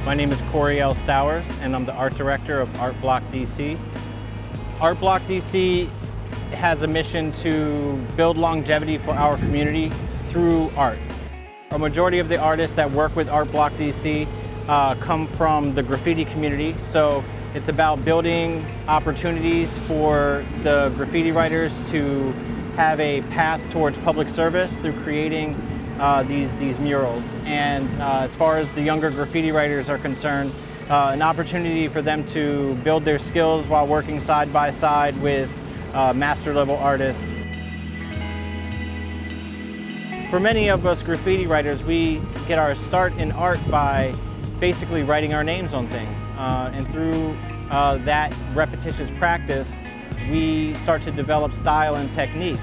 My name is Corey L. Stowers, and I'm the art director of Art Bloc D.C. Art Bloc D.C. has a mission to build longevity for our community through art. A majority of the artists that work with Art Bloc D.C. come from the graffiti community, so it's about building opportunities for the graffiti writers to have a path towards public service through creating these murals. And as far as the younger graffiti writers are concerned, an opportunity for them to build their skills while working side by side with master level artists. For many of us graffiti writers, we get our start in art by basically writing our names on things. And through that repetitious practice, we start to develop style and technique.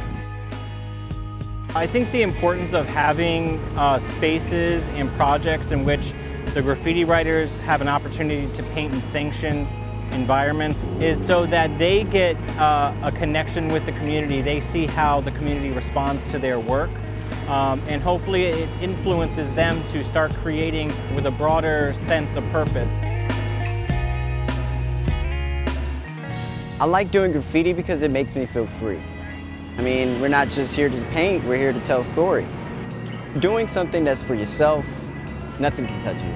I think the importance of having spaces and projects in which the graffiti writers have an opportunity to paint in sanctioned environments is so that they get a connection with the community. They see how the community responds to their work. And hopefully it influences them to start creating with a broader sense of purpose. I like doing graffiti because it makes me feel free. I mean, we're not just here to paint, we're here to tell a story. Doing something that's for yourself, nothing can touch you.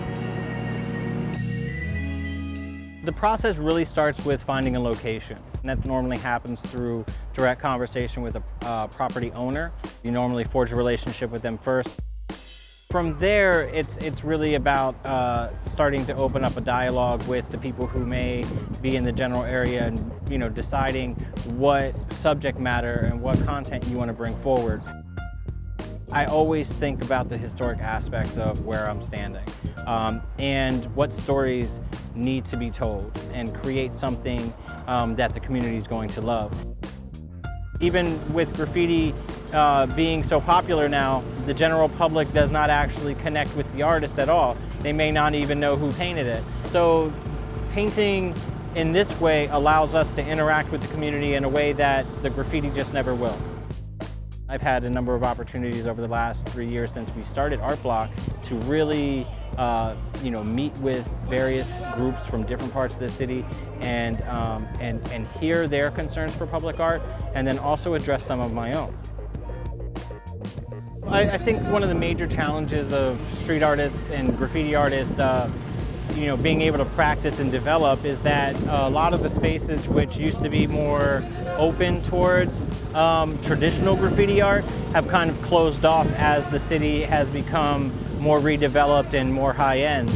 The process really starts with finding a location. And that normally happens through direct conversation with a property owner. You normally forge a relationship with them first. From there, it's really about starting to open up a dialogue with the people who may be in the general area and deciding what subject matter and what content you want to bring forward. I always think about the historic aspects of where I'm standing and what stories need to be told and create something that the community is going to love. Even with graffiti being so popular now, the general public does not actually connect with the artist at all. They may not even know who painted it. So painting in this way allows us to interact with the community in a way that the graffiti just never will. I've had a number of opportunities over the last 3 years since we started Art Bloc to really meet with various groups from different parts of the city and hear their concerns for public art, and then also address some of my own. I think one of the major challenges of street artists and graffiti artists being able to practice and develop is that a lot of the spaces which used to be more open towards traditional graffiti art have kind of closed off as the city has become more redeveloped and more high-end.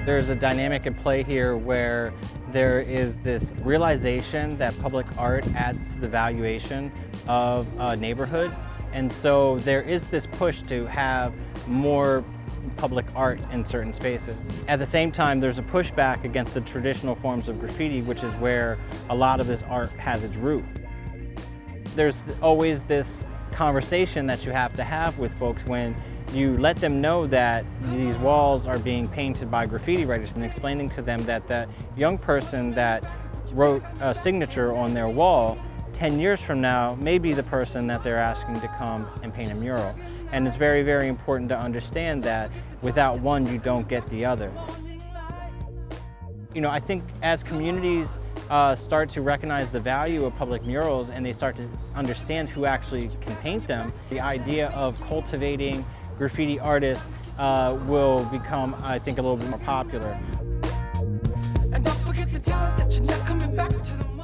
There's a dynamic at play here where there is this realization that public art adds to the valuation of a neighborhood, and so there is this push to have more public art in certain spaces. At the same time, there's a pushback against the traditional forms of graffiti, which is where a lot of this art has its root. There's always this conversation that you have to have with folks when you let them know that these walls are being painted by graffiti writers, and explaining to them that that young person that wrote a signature on their wall 10 years from now may be the person that they're asking to come and paint a mural. And it's very, very important to understand that without one, you don't get the other. I think as communities start to recognize the value of public murals and they start to understand who actually can paint them, the idea of cultivating graffiti artists will become, I think, a little bit more popular. And don't forget to tell them that you're not coming back to them.